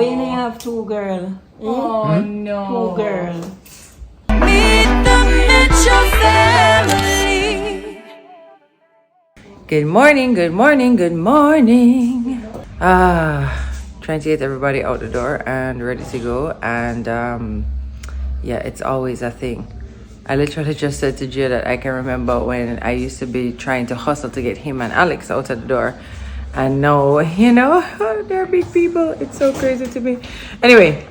Why you have two girl? Oh no. Two girl. Meet the Mitchell family. Good morning, good morning, good morning. Trying to get everybody out the door and ready to go. And yeah, it's always a thing. I literally just said to Gia that I can remember when I used to be trying to hustle to get him and Alex out of the door. And now, you know, they're big people. It's so crazy to me. Anyway,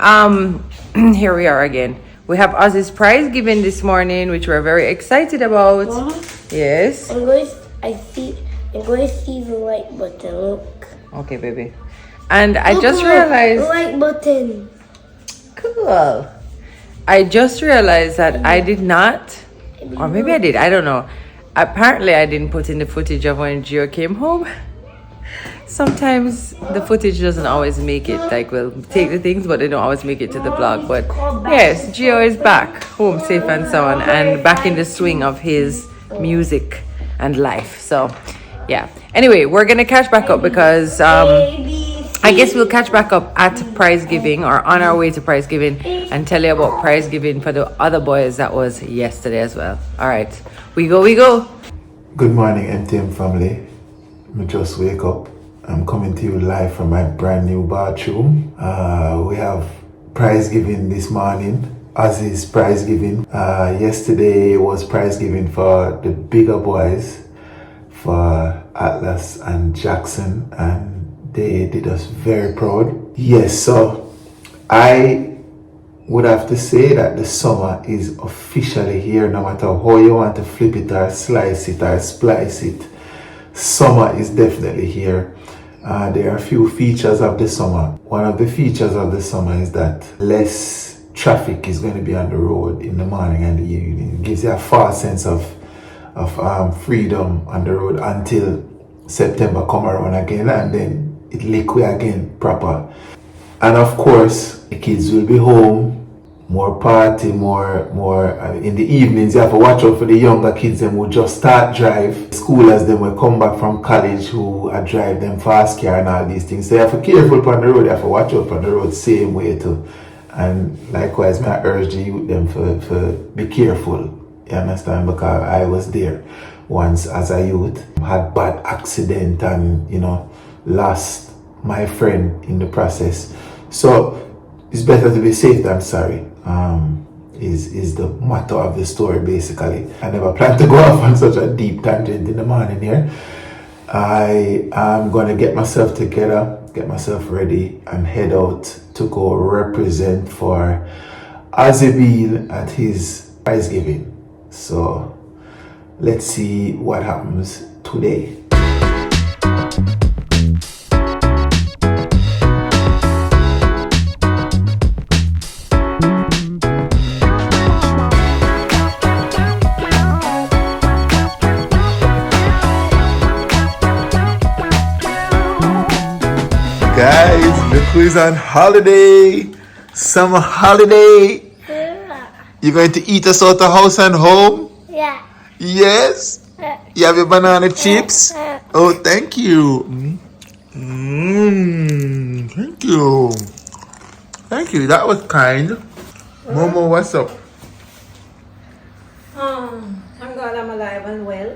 here we are again. We have Ozzy's prize given this morning, which we're very excited about. Mama, Yes. I'm going to see the like button. Look. Okay, baby. And I just realized. The like button. Cool. I just realized that I did not, or maybe I did, I don't know. Apparently, I didn't put in the footage of when Gio came home. Sometimes the footage doesn't always make it. Like, we'll take the things, but they don't always make it to the blog. But yes, Gio is back home safe and sound and back in the swing of his music and life. So, yeah. Anyway, we're going to catch back up because I guess we'll catch back up at prize giving or on our way to prize giving and tell you about prize giving for the other boys that was yesterday as well. All right, we go. Good morning, MTM family. I just wake up. I'm coming to you live from my brand new bathroom. We have prize giving this morning. Ozzy's prize giving. Yesterday was prize giving for the bigger boys, for Atlas and Jackson, and they did us very proud. Yes, so I would have to say that the summer is officially here, no matter how you want to flip it or slice it or splice it. Summer is definitely here. There are a few features of the summer. One of the features of the summer is that less traffic is going to be on the road in the morning and the evening. It gives you a false sense of freedom on the road until September come around again, and then it liquid again proper. And of course, the kids will be home, more party, more in the evenings. You have to watch out for the younger kids. Them will just start drive. Schoolers them will come back from college who are drive them fast car and all these things. So you have to be careful on the road. You have to watch out on the road same way too. And likewise, I urge the youth them for be careful. You understand? Because I was there once as a youth, had bad accident and lost my friend in the process. So it's better to be safe than sorry. Is the motto of the story basically. I never planned to go off on such a deep tangent in the morning here. I am gonna get myself together, get myself ready, and head out to go represent for Azebil at his prize giving. So let's see what happens today. Guys, look who's on holiday. Summer holiday. You're going to eat us out the house and home? Yeah. Yes. You have your banana chips? Oh, thank you. Thank you. Thank you. That was kind. Momo, what's up? Thank God I'm alive and well.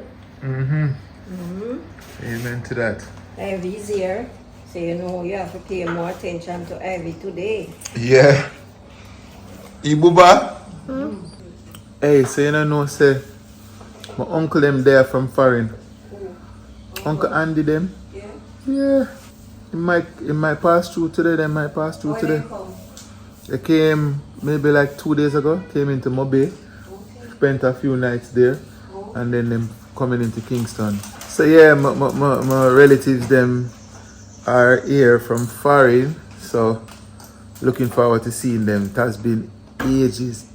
Amen to that. Ivy's here. So you have to pay more attention to Ivy today. Yeah. Ibuba? Hey, so you know, say, my uncle them there from foreign. Uncle Andy them? Yeah. Yeah. It might pass through today, they might pass through today. They came maybe like 2 days ago, came into Mobe, spent a few nights there, and then them coming into Kingston. So yeah, my relatives them are here from foreign, so looking forward to seeing them. It has been ages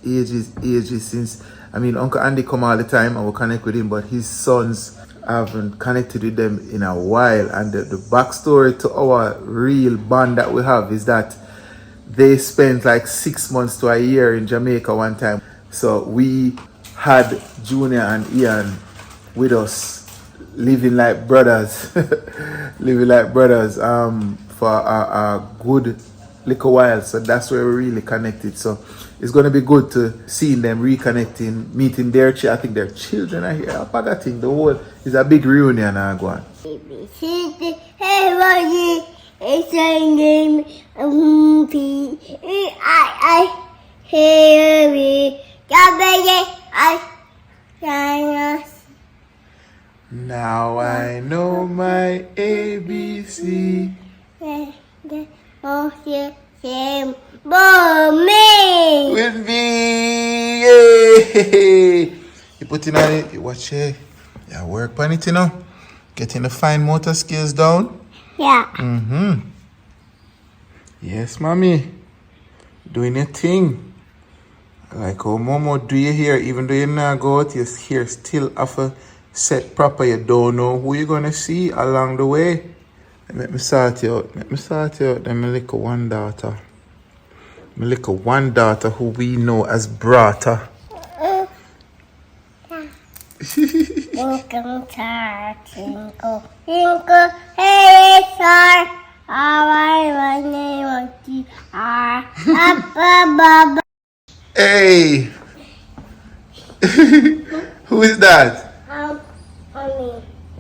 since, Uncle Andy come all the time and we connect with him, but his sons haven't connected with them in a while. And the backstory to our real bond that we have is that they spent like 6 months to a year in Jamaica one time. So we had Junior and Ian with us, living like brothers, for a good little while, so that's where we really connected. So it's gonna be good to seeing them reconnecting, meeting their I think their children are here. Thing, the whole is a big reunion now going. Everybody is singing hear me. Now I know my ABC. Mommy. With me, yay! You put in on it, you watch it. Yeah, work on it, you know. Getting the fine motor skills down. Yeah. Yes, mommy. Doing your thing. Like how Momo do you here, even though you not go out, your hair still have a set proper. You don't know who you're gonna see along the way. Let me sort you out. Then my little one daughter. My little one daughter who we know as Brata. Welcome to Tinkle. Tinkle, hey, star. My name is Baba. Hey! Who is that? Mommy.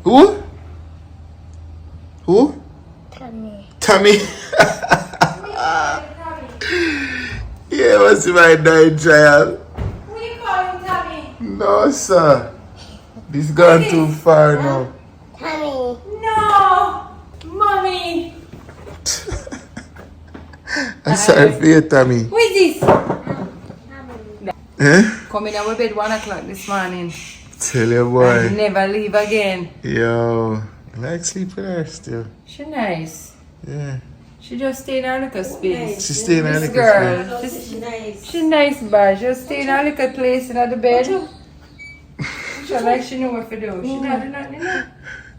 Who? Who? Tami. Yeah, what's my dying child? Who are you calling Tami? No, sir. This gone too far now. Tami. No! Mommy! I'm sorry for you, Tami. Who is this? Eh? Coming out of bed 1 o'clock this morning. Tell you, And boy. never leave again. Yo. I like sleep with her still. She nice. Yeah. She just stay in her little space. She stay in her This little girl, She's nice. she nice, but just stay in her little place in the bed. She like she know what to do. She not do nothing, you know.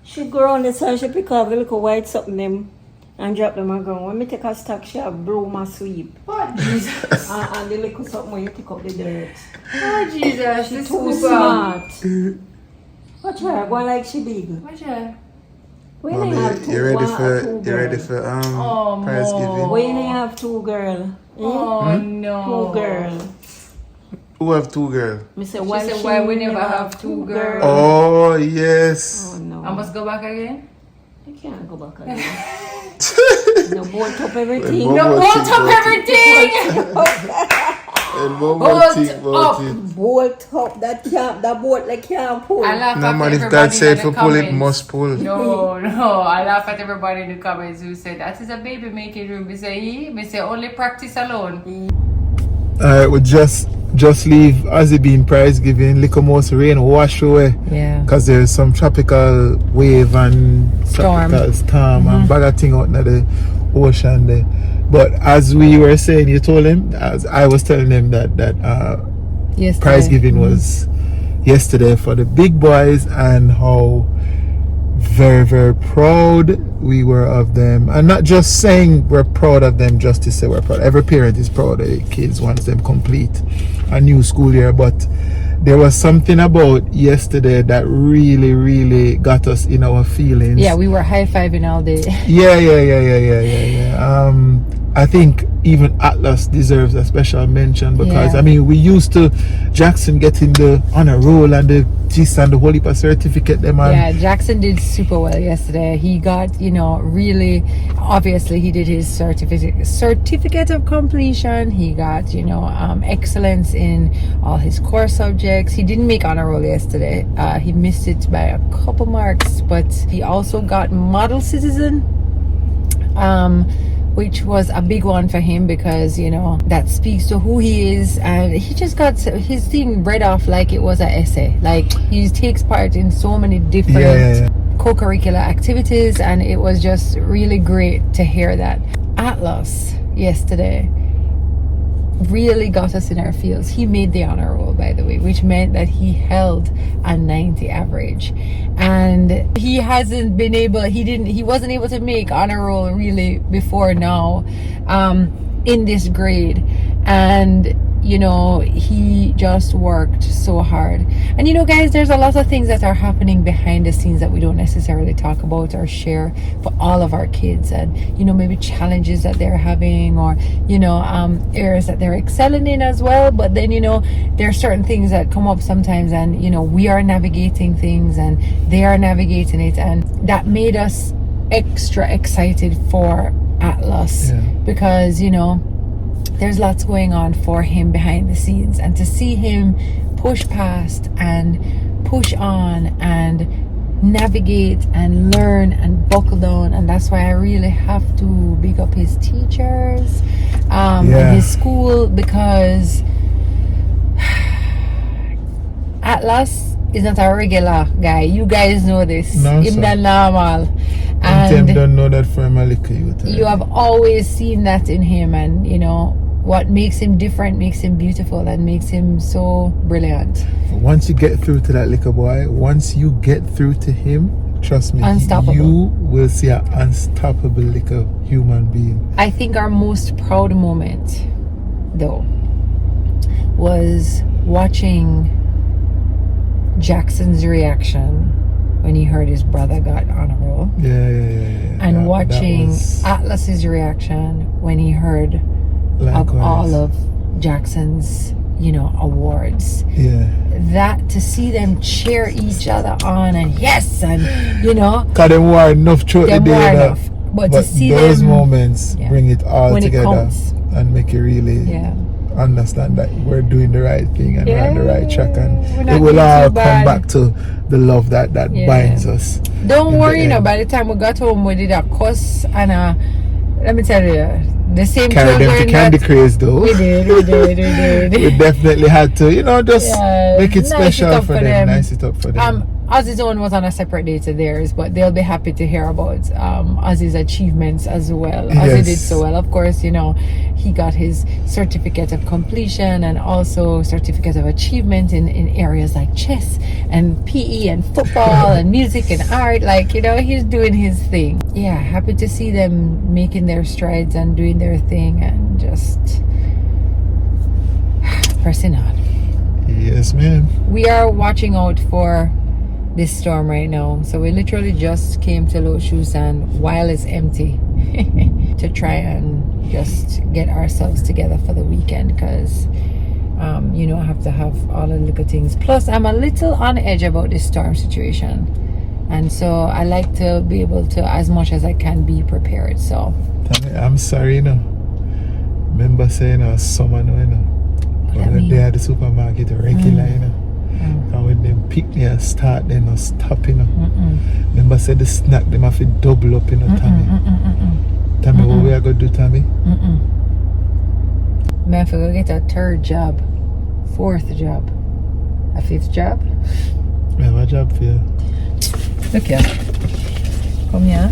She go on the sun, she pick up the little white something them and drop them on ground. When me take a stack, she have broom and sweep. Oh Jesus. And the little something when you pick up the dirt. Oh Jesus. She This too is smart. Watch her, go like she big. Watch her. When Mommy, I have two, you ready one or for two you ready girl? for Oh, prize Mo. giving? When I have two girl. Oh no. Two girl. Who have two girls? Me say, She why said, she why we never have two girls? Oh yes. Oh no. I must go back again? I can't go back again. No, bolt up everything. Well, No, Momo bolt think up about everything! And Momo Bolt think about up. it. Bolt up that boat like can't pull. I laugh No at man, if everybody God said in for the pull it, comments. must pull. No, I laugh at everybody in the comments who said that is a baby making room. Me say only practice alone. Alright, we just leave Ozzy being prize giving. Little most rain wash away. Yeah. Cause there's some tropical wave and tropical storm and bag of thing out in the ocean there. But as we were saying, you told him, as I was telling him that Yes. prize giving was yesterday for the big boys and how very, very proud we were of them. And not just saying we're proud of them just to say we're proud. Every parent is proud of the kids once them complete a new school year. But there was something about yesterday that really, really got us in our feelings. Yeah, we were high-fiving all day. Yeah. I think even Atlas deserves a special mention because Yeah. I mean we used to Jackson getting the honor roll and the GIS and the whole heap of certificate them and Yeah, Jackson did super well yesterday. He got, really, obviously he did his certificate of completion. He got, excellence in all his core subjects. He didn't make honor roll yesterday. He missed it by a couple marks, but he also got model citizen. Which was a big one for him because that speaks to who he is, and he just got his thing read off like it was an essay. Like he takes part in so many different co-curricular activities, and it was just really great to hear that. Atlas yesterday really got us in our feels. He made the honor roll, by the way, which meant that he held a 90 average, and he wasn't able to make honor roll really before now in this grade, and you know, he just worked so hard. And you know, guys, there's a lot of things that are happening behind the scenes that we don't necessarily talk about or share for all of our kids. And you know, maybe challenges that they're having, or you know, areas that they're excelling in as well. But then, you know, there are certain things that come up sometimes, and you know, we are navigating things and they are navigating it, and that made us extra excited for Atlas. Because you know, there's lots going on for him behind the scenes, and to see him push past and push on and navigate and learn and buckle down. And that's why I really have to big up his teachers and his school, because Atlas is not a regular guy. You guys know this. No, He's not normal. And them don't know that from a little youth. You have always seen that in him, and you know what makes him different, makes him beautiful, and makes him so brilliant. Once you get through to that little boy, once you get through to him, trust me, Unstoppable. you will see an unstoppable little human being. I think our most proud moment, though, was watching Jackson's reaction when he heard his brother got on a roll. And watching Atlas's reaction when he heard of all of Jackson's, you know, awards. That, to see them cheer each other on, and yes, and you know, because them were enough throughout the day, but to see those them, moments bring it all when together it counts, and make you really understand that we're doing the right thing and we're on the right track, and it will all come back to the love that binds us. Don't worry, you know, by the time we got home, we did a cuss and let me tell you, the same carry them to Candy Craze though. We did. We definitely had to, you know, just make it special for them. Nice it up for them. Ozzy's own was on a separate day to theirs, but they'll be happy to hear about Ozzy's achievements as well. Ozzy did so well. Of course, you know, he got his certificate of completion and also certificate of achievement in areas like chess and PE and football and music and art. Like, you know, he's doing his thing. Yeah, happy to see them making their strides and doing their thing and just pressing on. Yes, ma'am. We are watching out for this storm right now, so we literally just came to Low Sand while it's empty to try and just get ourselves together for the weekend, because you know, I have to have all the little things. Plus, I'm a little on edge about this storm situation, and so I like to be able to, as much as I can, be prepared. So I'm sorry, you know. Remember saying summer now, you know. When we're there at the supermarket regular, you know. And when them pick me and start, they no stop, you know. Remember say the snack them have to double up, you know, Tami. Tami, what we are going to do, Tami? I have to go get a third job, fourth job, a fifth job. We have a job for you. Look here. Come here.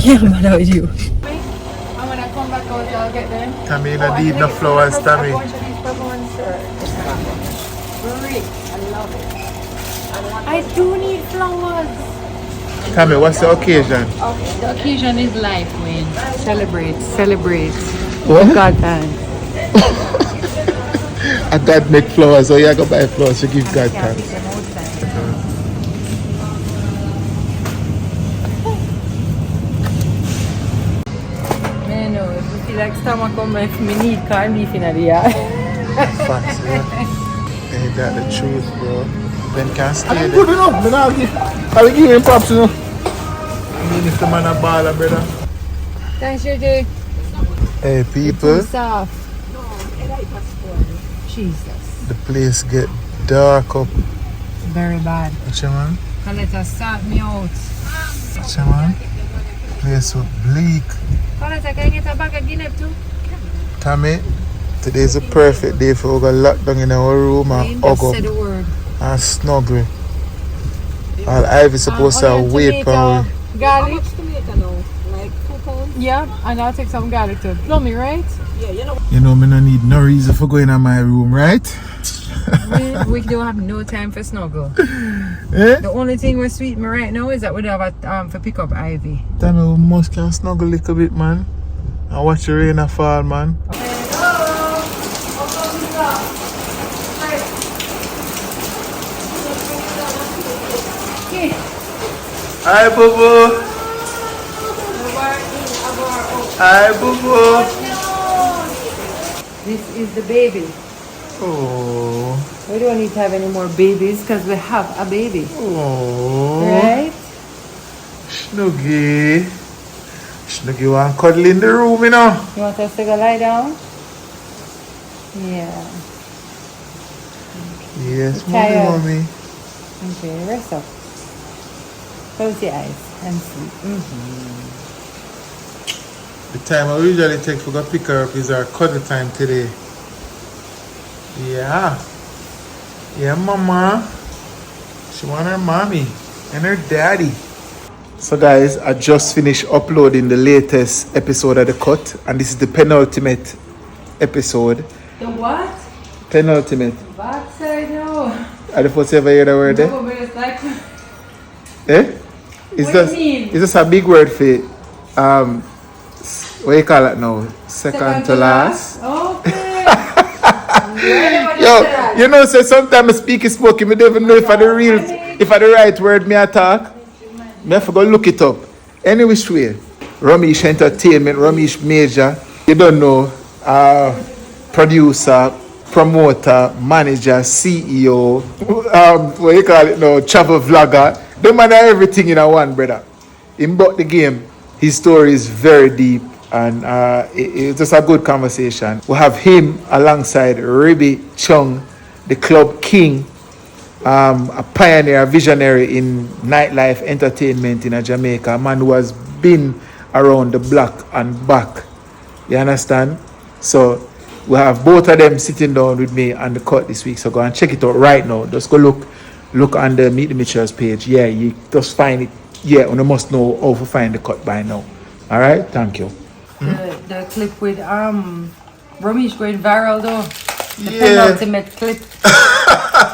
Can't bother with you. And when I come back out, I'll get them. Tami, you don't need no flowers, Tami. I do need flowers. Tami, what's the occasion? The occasion is life, Wayne. Celebrate. What? God thanks. I God make flowers, so you go buy flowers to give God thanks. Man, no, if you feel like stomach come if me need corned beef in the yard. Facts, yeah. Ain't that the truth, bro? Ben can't stay there. Good enough, man. I'll give him props, you know. I mean, if the man a baller, brother. Thanks, JJ. Hey, people. Soft. Jesus. The place get dark up. Very bad. What's your man? Can let us sort me out. What's your man? Place so bleak. Can I get a bag of Guinea too? Tami, today's a perfect day for us to lock down in our room and hug Just say the up word. and snuggle. All Ivy's supposed to wait for me. Garlic. Tomato now, like 2 pounds. Yeah, and I'll take some garlic too. Plummy, right? Yeah, you know. You know, me no need no reason for going in my room, right? we don't have no time for snuggle. Eh? The only thing we're sweet me right now is that we don't have a for pick up Ivy. Tami, we must can snuggle a little bit, man. And watch the rain fall, man. Hi, boo boo. Hi, boo boo. This is the baby. Oh. We don't need to have any more babies because we have a baby. Oh. Right? Snuggy. Snuggy want cuddle in the room, you know. You want us to go lie down? Yeah. Yes, Tired. mommy. Okay, rest up. Close your eyes and sleep. The time I usually take to go pick her up is our cuddle time today. Yeah. Yeah, mama. She want her mommy and her daddy. So guys, I just finished uploading the latest episode of The Cut, and this is the penultimate episode. The what? Penultimate. Backside, no. Are the first ever hear the word there? No, but it's like... Eh? It's What just, do you mean? it's just a big word for it. What do you call it now? Second to last. Okay. Yo, you know, so sometimes I speak spoken, I don't even know if I the real, if I the right word me I talk. Me have to go look it up. Any which way. Ramesh Entertainment, Ramesh Major. You don't know. Producer, promoter, manager, CEO, what you call it now, travel vlogger. Don't matter everything in a one, brother. In bought the game. His story is very deep, and it's just a good conversation. We have him alongside Ribby Chung, the club king, a pioneer, a visionary in nightlife entertainment in Jamaica, a man who has been around the block and back. You understand? So we have both of them sitting down with me on The Cut this week. So go and check it out right now. Just go look on the Meet the Mitchells page. Yeah, you just find it. Yeah, and you must know how to find The Cut by now. All right, thank you. The clip with Ramesh going viral though. The Yeah. penultimate clip.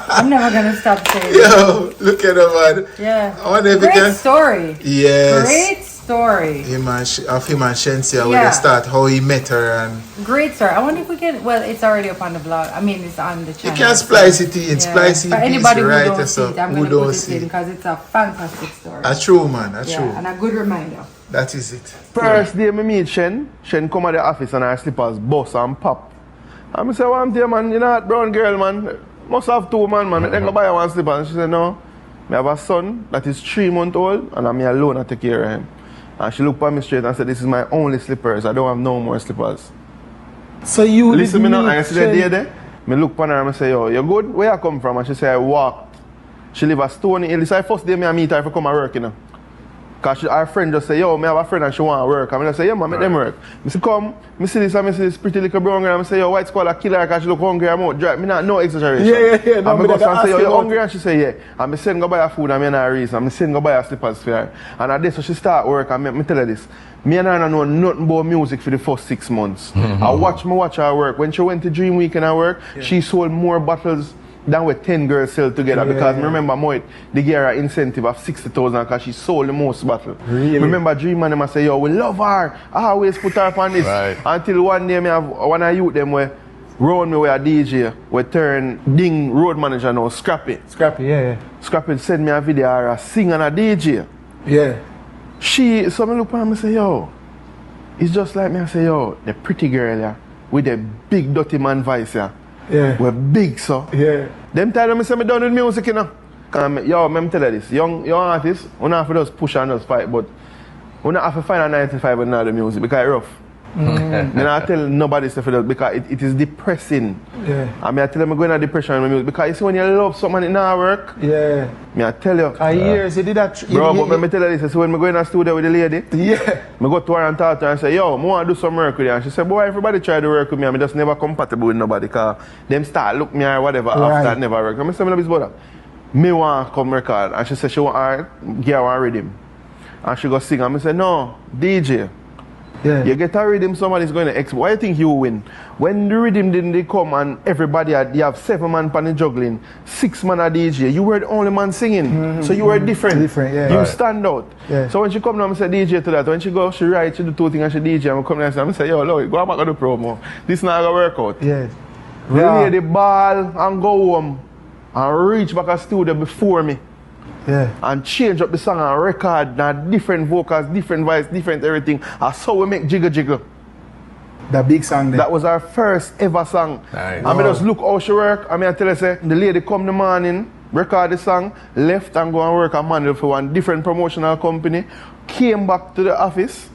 I'm never gonna stop saying it. Yo, look at him, man. Yeah. I wonder if Great you can. story. Yes. Great story. Him and Shensia, where Yeah. they start, how he met her, and Great story. I wonder if we can. Well, it's already up on the blog. I mean, it's on the you channel. can splice it in, splice it For in anybody piece, who right? don't see So it, I'm who gonna don't put it see in it. because it's a fantastic story. A true man, a true. Yeah, and a good reminder. That is it. First day me meet Shen come at the office and her slippers bust and pop. And I say, well, I'm there, man, you know that brown girl, man. Must have two, man. Then go buy her one slipper. And she said, no, I have a son that is 3 months old and I'm alone to take care of him. And she looked at me straight and said, this is my only slippers. I don't have no more slippers. So you Listen me now, meet and I see the day there. Me look at her and I say, yo, you good? Where you come from? And she say, I walked. She live at Stony Hill. This is the first day I meet her for come and work, you know. Because our friend just say, yo, I have a friend and she want to work. And I say, yeah, man, make them work. I say, come, I see this and I see this pretty little brown girl. And I say, yo, white squad a killer because she look hungry. I'm out drive. No exaggeration. Yeah. And I go and say, yo, you hungry? And she say, yeah. And I send go buy her food and I not reason. I send go buy her slippers for her. And at this, so she start work and I tell her this. Me and her don't know nothing about music for the first 6 months. I watch her work. When she went to Dream Weekend at work, she sold more bottles than with 10 girls sell together because remember Moit, they gave her an incentive of 60,000 because she sold the most bottle. Really? Remember Dream Man them say, yo, we love her. I always put her up on this. Right. Until one day me have one of youth them where round me with a DJ, we turn Ding road manager now, Scrappy. Scrappy, yeah. Scrappy send me a video of her sing and a DJ. Yeah. So me look at her and say, yo, it's just like me, I say, yo, the pretty girl yeah, with the big dirty man voice yeah. Yeah. We're big, so. Yeah. Them time me say me done with music, you know. Yo, let me tell you this. Young artists, we don't have to just push and just fight, but we don't have to find a 95 with the music because it's rough. Then I tell nobody stuff because it is depressing. Yeah. I mean, I tell them I'm going to depression with music because you see when you love something, it not work. Yeah. I tell you. Years you did that. Bro, but let me tell you this. So when I go in the studio with the lady, Yeah. I go to her and talk to her and say, yo, I want to do some work with you. And she said, boy, everybody try to work with me. I'm just never compatible with nobody because them start look me or whatever after that never work. I say, no, brother. Me want to come record. And she said she want her get one rhythm. And she go sing. And I say, no, DJ. Yeah. You get a rhythm, somebody's going to export. Why do you think you win? When the rhythm didn't come and everybody you have 7 man pan juggling, 6 man a DJ, you were the only man singing. So you were different. You stand out. Yeah. So when she come down, I say DJ to that. When she go, she write, she do 2 things and she DJ. And I come down and I say, yo, Lord, go back to the promo. This not going to work out. Yeah. Relay the ball and go home and reach back to the studio before me. Yeah. and change up the song and record now different vocals, different voice, different everything. That's how we make Jiggle Jiggle. That big song there. That was our first ever song. Nice. I mean, just look how she work. I mean, I tell her, say, the lady come in the morning, record the song, left and go and work a manual for one different promotional company, came back to the office,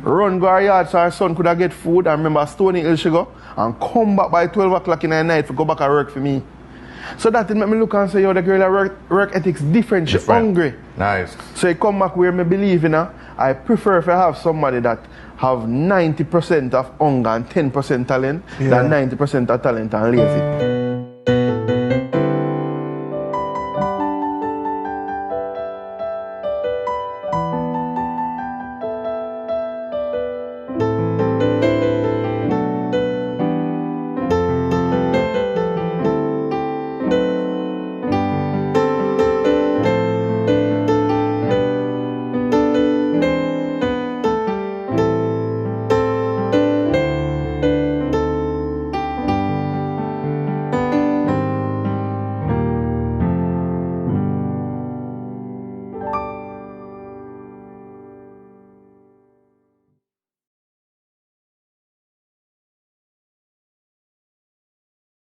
run go her yard so her son could have get food. I remember Stony Hill she go, and come back by 12 o'clock in the night to go back and work for me. So that it make me look and say, yo, the girl work ethics different. She hungry. Nice. So he come back where me believe in her. I prefer if I have somebody that have 90% of hunger and 10% talent than 90% of talent and lazy.